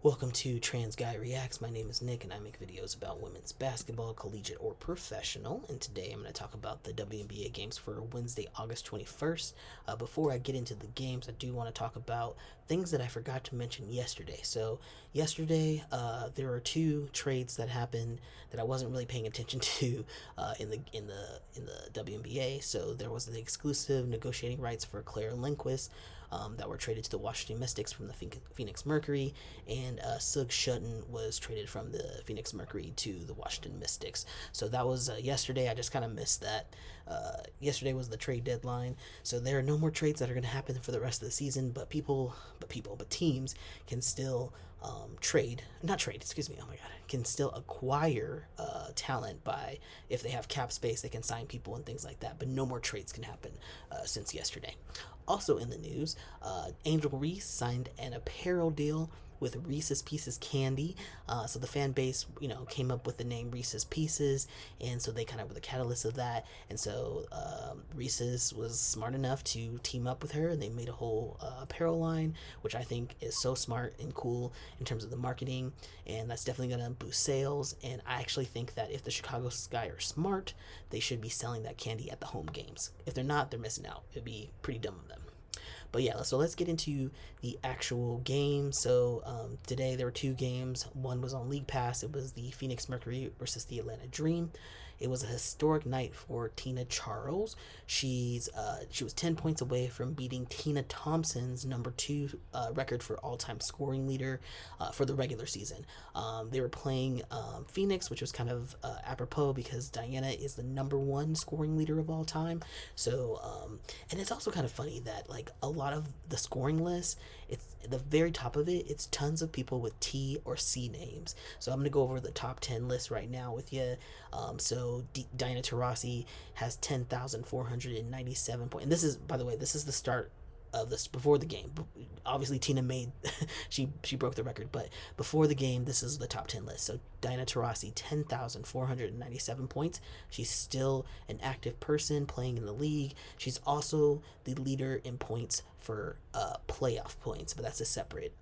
Welcome to TransGuyReacts. My name is Nick and I make videos about women's basketball, collegiate or professional. And today I'm going to talk about the WNBA games for Wednesday, August 21st. Before I get into the games, I do want to talk about things that I forgot to mention yesterday. So yesterday, there were two trades that happened that I wasn't really paying attention to in the WNBA. So there was the exclusive negotiating rights for Claire Lindquist that were traded to the Washington Mystics from the Phoenix Mercury, and Sug Shutton was traded from the Phoenix Mercury to the Washington Mystics. So that was yesterday. I just kind of missed that. Yesterday was the trade deadline, so there are no more trades that are going to happen for the rest of the season. But teams can still can still acquire talent by, if they have cap space, they can sign people and things like that. But no more trades can happen since yesterday. Also in the news, Angel Reese signed an apparel deal with Reese's Pieces Candy. So the fan base, came up with the name Reese's Pieces, and so they kind of were the catalyst of that. And so Reese's was smart enough to team up with her, and they made a whole apparel line, which I think is so smart and cool in terms of the marketing, and that's definitely going to boost sales. And I actually think that if the Chicago Sky are smart, they should be selling that candy at the home games. If they're not, they're missing out. It'd be pretty dumb of them. But yeah, so let's get into the actual game. So today there were two games. One was on League Pass. It was the Phoenix Mercury versus the Atlanta Dream. It was a historic night for Tina Charles. She was 10 points away from beating Tina Thompson's number 2 record for all-time scoring leader for the regular season. They were playing Phoenix, which was kind of apropos because Diana is the number 1 scoring leader of all time. So, and it's also kind of funny that like a lot of the scoring list, it's at the very top of it, it's tons of people with T or C names. So I'm going to go over the top 10 list right now with you. Diana Taurasi has 10,497 points. And this is, by the way, this is the start of this before the game. Obviously Tina made she broke the record, but before the game this is the top 10 list. So Diana Taurasi, 10,497 points. She's still an active person playing in the league. She's also the leader in points for playoff points, but that's a separate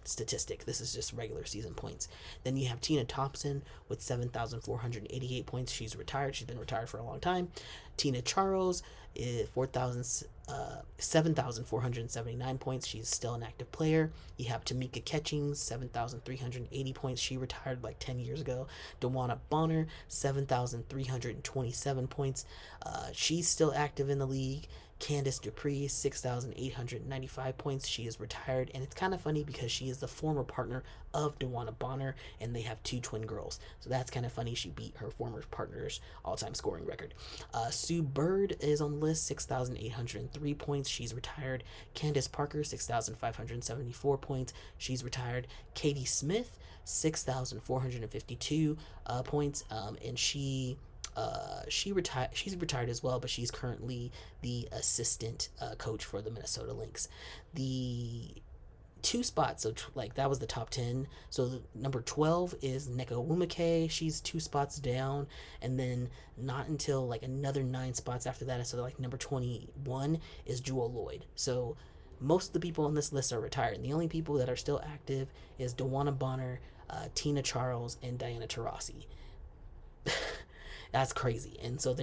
statistic. This is just regular season points. Then you have Tina Thompson with 7,488 points. She's retired. She's been retired for a long time. Tina Charles is 7,479 points. She's still an active player. You have Tamika Catchings, 7,380 points. She retired like 10 years ago. DeWanna Bonner, 7,327 points. She's still active in the league. Candice Dupree, 6,895 points. She is retired, and it's kind of funny because she is the former partner of DeWanna Bonner, and they have 2 twin girls. So that's kind of funny. She beat her former partner's all-time scoring record. Sue Bird is on the list, 6,803 points. She's retired. Candace Parker, 6,574 points. She's retired. Katie Smith, 6,452 points, and she's retired as well, but she's currently the assistant coach for the Minnesota Lynx. The 2 spots, so that was the top 10. So the number 12 is ncaaw. She's 2 spots down, and then not until like another 9 spots after that, so like number 21 is Jewel Lloyd. So most of the people on this list are retired, and the only people that are still active is DeWanna Bonner, Tina Charles, and Diana Taurasi. That's crazy. And so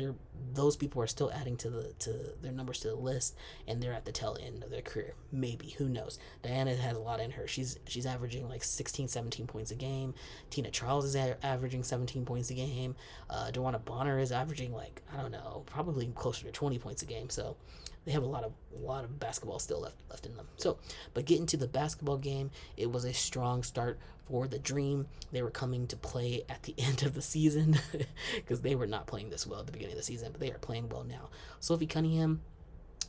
those people are still adding to their numbers to the list, and they're at the tail end of their career. Maybe, who knows? Diana has a lot in her. She's averaging like 16, 17 points a game. Tina Charles is averaging 17 points a game. DeWanna Bonner is averaging like, I don't know, probably closer to 20 points a game. So they have a lot of basketball still left in them. So, but getting to the basketball game, it was a strong start for the Dream. They were coming to play at the end of the season because they were not playing this well at the beginning of the season, but they are playing well now. Sophie Cunningham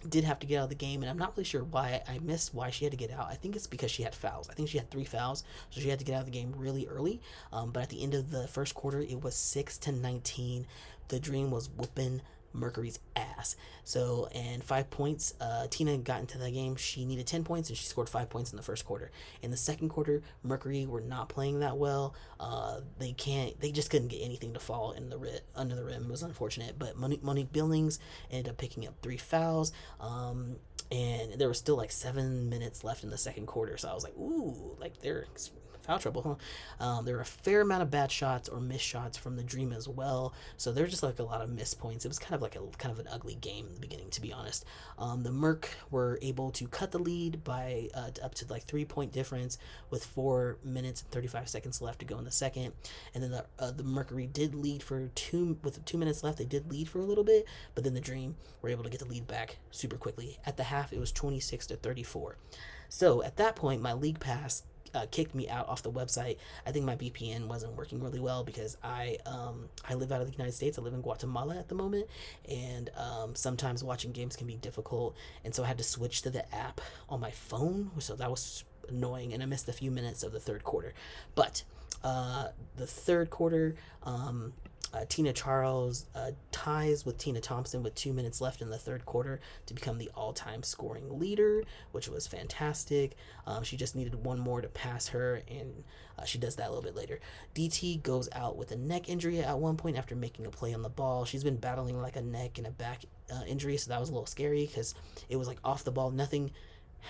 did have to get out of the game, and I'm not really sure why. I missed why she had to get out. I think it's because she had fouls. I think she had 3 fouls, so she had to get out of the game really early. But at the end of the first quarter, it was 6-19. The Dream was whooping Mercury's ass. So, and 5 points, Tina got into the game. She needed 10 points and she scored 5 points in the first quarter. In the second quarter, Mercury were not playing that well. They just couldn't get anything to fall in under the rim. It was unfortunate, but Monique Billings ended up picking up 3 fouls. and there was still like 7 minutes left in the second quarter. So I was like, ooh, like they're foul trouble, huh? There were a fair amount of bad shots or missed shots from the Dream as well. So there's just like a lot of missed points. It was kind of like a kind of an ugly game in the beginning, to be honest. The Merc were able to cut the lead by up to like 3 point difference with 4 minutes and 35 seconds left to go in the second. And then the Mercury did lead for with 2 minutes left. They did lead for a little bit, but then the Dream were able to get the lead back super quickly. At the half, it was 26-34. So at that point, my league pass kicked me out off the website. I think my VPN wasn't working really well because I live out of the United States. I live in Guatemala at the moment, and sometimes watching games can be difficult, and so I had to switch to the app on my phone. So that was annoying, and I missed a few minutes of the third quarter. But the third quarter, Tina Charles ties with Tina Thompson with 2 minutes left in the third quarter to become the all-time scoring leader, which was fantastic. She just needed one more to pass her, and she does that a little bit later. DT goes out with a neck injury at one point after making a play on the ball. She's been battling like a neck and a back injury, so that was a little scary because it was like off the ball,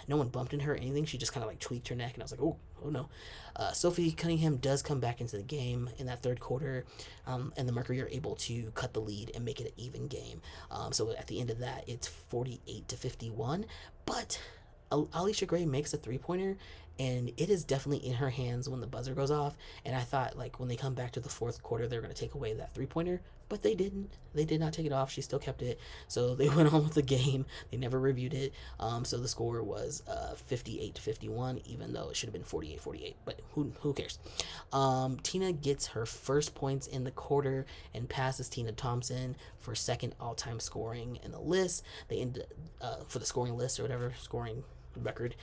no one bumped into her or anything. She just kind of like tweaked her neck, and I was like, oh no. Sophie Cunningham does come back into the game in that third quarter, and the Mercury are able to cut the lead and make it an even game. So at the end of that, it's 48-51. But Alicia Gray makes a 3-pointer, and it is definitely in her hands when the buzzer goes off. And I thought, like, when they come back to the fourth quarter, they're going to take away that 3-pointer, but they didn't. They did not take it off. She still kept it. So they went on with the game. They never reviewed it. So the score was 58-51, even though it should have been 48-48. But who cares? Tina gets her first points in the quarter and passes Tina Thompson for second all-time scoring in the list. They end for the scoring list or whatever, scoring record.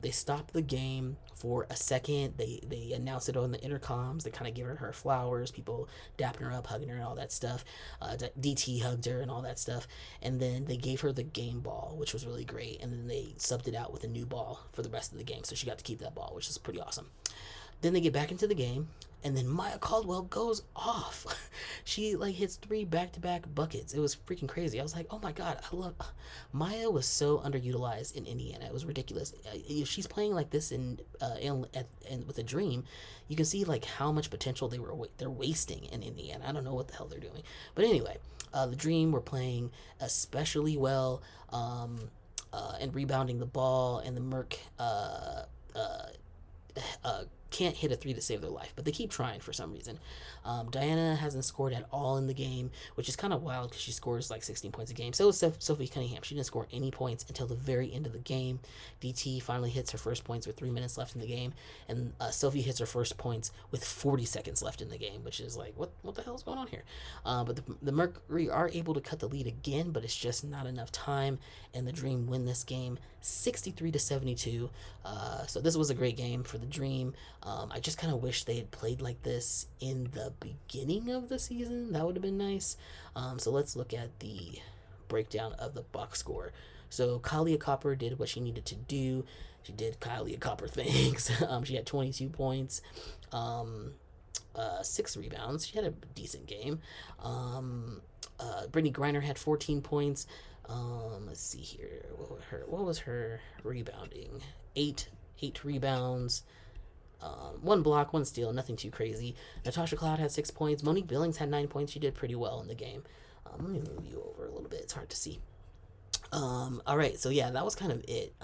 They stopped the game for a second. They announced it on the intercoms. They kind of give her flowers, people dapping her up, hugging her, and all that stuff. DT hugged her and all that stuff, and then they gave her the game ball, which was really great, and then they subbed it out with a new ball for the rest of the game, so she got to keep that ball, which is pretty awesome. Then they get back into the game, and then Maya Caldwell goes off. She like hits 3 back-to-back buckets. It was freaking crazy. I was like, oh my god, I love Maya. Was so underutilized in Indiana. It was ridiculous. If she's playing like this with a Dream, you can see like how much potential they're wasting in Indiana. I don't know what the hell they're doing, but anyway, the Dream were playing especially well, and rebounding the ball, and the Merc can't hit a 3 to save their life, but they keep trying for some reason. Diana hasn't scored at all in the game, which is kind of wild because she scores like 16 points a game. So is Sophie Cunningham. She didn't score any points until the very end of the game. DT finally hits her first points with 3 minutes left in the game, and Sophie hits her first points with 40 seconds left in the game, which is like, what the hell is going on here? But the Mercury are able to cut the lead again, but it's just not enough time, and the Dream win this game 63-72. So this was a great game for the Dream. I just kind of wish they had played like this in the beginning of the season. That would have been nice. So let's look at the breakdown of the box score. So Kalia Copper did what she needed to do. She did Kalia Copper things. She had 22 points, 6 rebounds. She had a decent game. Brittany Griner had 14 points. Let's see here. What was her rebounding? 8 rebounds. 1 block, 1 steal, nothing too crazy. Natasha Cloud had 6 points. Monique Billings had 9 points. She did pretty well in the game. Let me move you over a little bit. It's hard to see. Alright, so yeah, that was kind of it.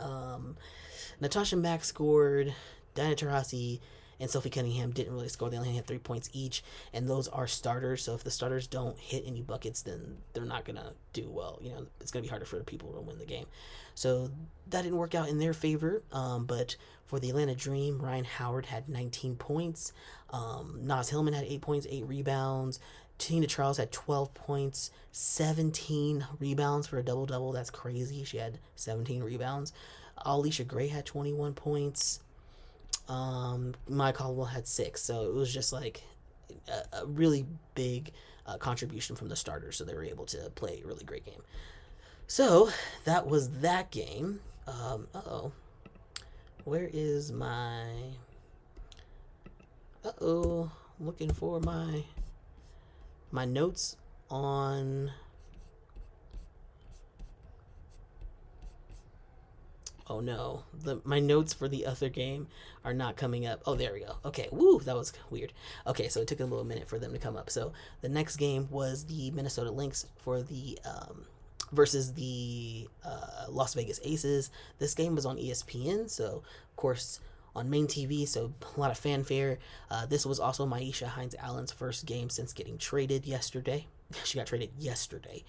Natasha Mack scored. Diana Taurasi and Sophie Cunningham didn't really score. They only had 3 points each, and those are starters. So if the starters don't hit any buckets, then they're not gonna do well. It's gonna be harder for people to win the game. So that didn't work out in their favor. But for the Atlanta Dream, Ryan Howard had 19 points. Naz Hillman had 8 points, 8 rebounds. Tina Charles had 12 points, 17 rebounds for a double-double. That's crazy. She had 17 rebounds. Alicia Gray had 21 points. Maya Caldwell had 6. So it was just like a really big contribution from the starters. So they were able to play a really great game. So that was that game. Where is my... looking for my notes on Oh no, my notes for the other game are not coming up. Oh, there we go. Okay, woo, that was weird. Okay, so it took a little minute for them to come up. So the next game was the Minnesota Lynx for the versus the Las Vegas Aces. This game was on ESPN, so of course on main TV, so a lot of fanfare. This was also Maisha Hines Allen's first game since getting traded yesterday. She got traded yesterday.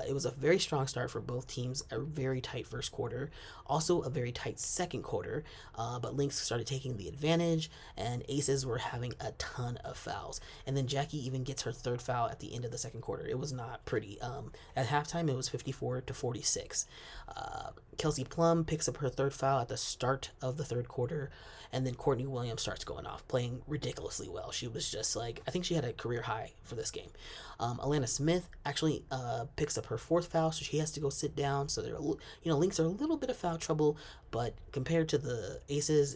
It was a very strong start for both teams, a very tight first quarter, also a very tight second quarter, but Lynx started taking the advantage, and Aces were having a ton of fouls. And then Jackie even gets her third foul at the end of the second quarter. It was not pretty. At halftime, it was 54-46. Kelsey Plum picks up her third foul at the start of the third quarter, and then Courtney Williams starts going off, playing ridiculously well. She was just like, I think she had a career high for this game. Alana Smith actually picks up her fourth foul, so she has to go sit down. So they're, Lynx are a little bit of foul trouble, but compared to the Aces,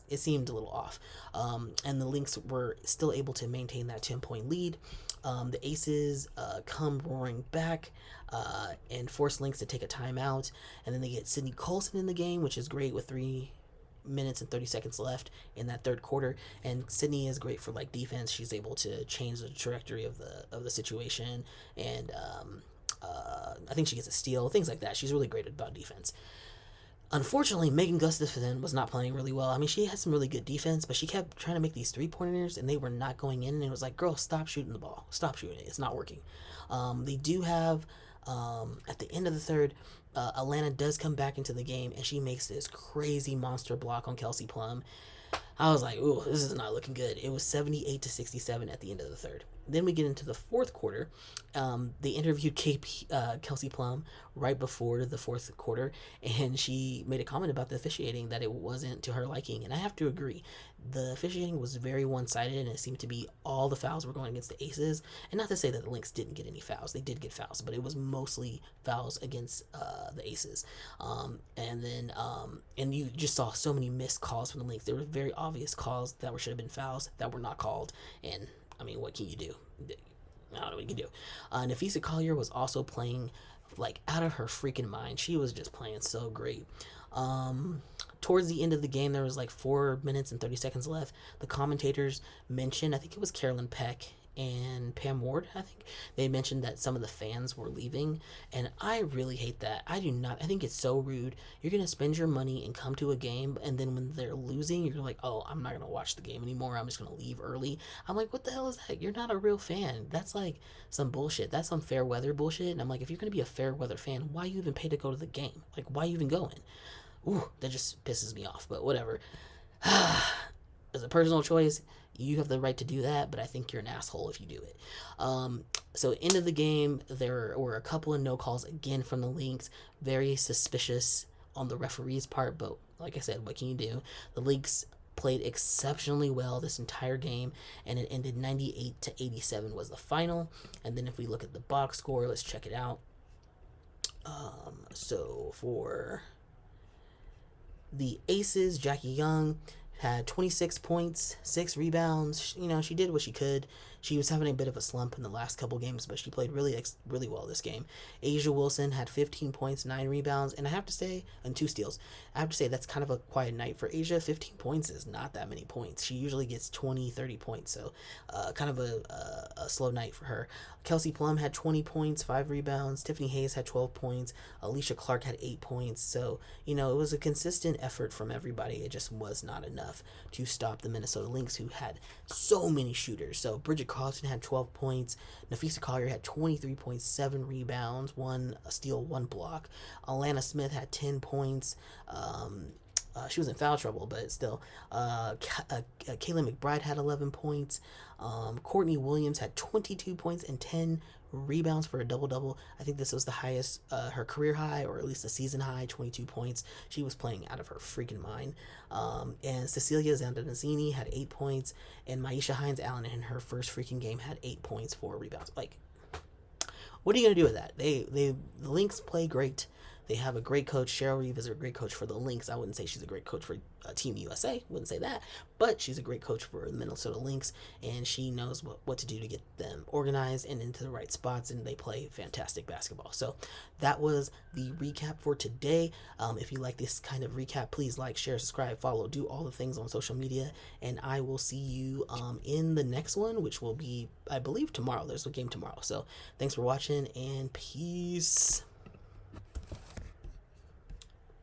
it seemed a little off. And the Lynx were still able to maintain that 10-point lead. The Aces come roaring back and force Lynx to take a timeout, and then they get Sydney Colson in the game, which is great with 3 minutes and 30 seconds left in that third quarter. And Sydney is great for like defense. She's able to change the trajectory of the situation, and I think she gets a steal, things like that. She's really great about defense. Unfortunately, Megan Gustafson was not playing really well. I mean, she had some really good defense, but she kept trying to make these three-pointers, and they were not going in. And it was like, girl, stop shooting the ball. Stop shooting it. It's not working. They do have, at the end of the third, Alana does come back into the game, and she makes this crazy monster block on Kelsey Plum. I was like, ooh, this is not looking good. It was 78-67 at the end of the third. Then we get into the fourth quarter. They interviewed Kelsey Plum right before the fourth quarter, and she made a comment about the officiating, that it wasn't to her liking. And I have to agree. The officiating was very one-sided, and it seemed to be all the fouls were going against the Aces. And not to say that the Lynx didn't get any fouls. They did get fouls, but it was mostly fouls against the Aces. And you just saw so many missed calls from the Lynx. There were very obvious calls that should have been fouls that were not called. And I mean, what can you do? I don't know what you can do. Nafisa Collier was also playing like out of her freaking mind. She was just playing so great. Towards the end of the game, there was like 4 minutes and 30 seconds left. The commentators mentioned, I think it was Carolyn Peck and Pam Ward, I think, they mentioned that some of the fans were leaving, and I really hate that. I think it's so rude. You're going to spend your money and come to a game, and then when they're losing, you're like, oh, I'm not going to watch the game anymore. I'm just going to leave early. I'm like, what the hell is that? You're not a real fan. That's like some bullshit. That's some fair weather bullshit. And I'm like, if you're going to be a fair weather fan, why you even pay to go to the game? Like, why you even going? Ooh, that just pisses me off, but whatever. As a personal choice, you have the right to do that, but I think you're an asshole if you do it. So end of the game, there were a couple of no calls again from the Lynx. Very suspicious on the referee's part, but like I said, what can you do? The Lynx played exceptionally well this entire game, and it ended 98-87 was the final. And then if we look at the box score, let's check it out. So for the Aces, Jackie Young had 26 points, 6 rebounds. She did what she could. She was having a bit of a slump in the last couple games, but she played really well this game. Asia Wilson had 15 points, 9 rebounds, and 2 steals. I have to say that's kind of a quiet night for Asia. 15 points is not that many points. She usually gets 20, 30 points, so kind of a slow night for her. Kelsey Plum had 20 points, 5 rebounds. Tiffany Hayes had 12 points. Alicia Clark had 8 points. So, it was a consistent effort from everybody. It just was not enough to stop the Minnesota Lynx, who had so many shooters. So Bridget Carlson had 12 points. Nafisa Collier had 23.7 rebounds, 1 steal, 1 block. Alana Smith had 10 points. She was in foul trouble, but still. Kayla McBride had 11 points. Courtney Williams had 22 points and 10 rebounds for a double-double. I think this was the highest, her career high, or at least a season high, 22 points. She was playing out of her freaking mind. And Cecilia Zandanzini had 8 points, and Maisha Hines Allen in her first freaking game had 8 points, 4 rebounds. Like, what are you going to do with that? The Lynx play great. They have a great coach. Cheryl Reeve is a great coach for the Lynx. I wouldn't say she's a great coach for Team USA. Wouldn't say that. But she's a great coach for the Minnesota Lynx, and she knows what to do to get them organized and into the right spots, and they play fantastic basketball. So that was the recap for today. If you like this kind of recap, please like, share, subscribe, follow, do all the things on social media, and I will see you in the next one, which will be, I believe, tomorrow. There's a game tomorrow. So thanks for watching, and peace.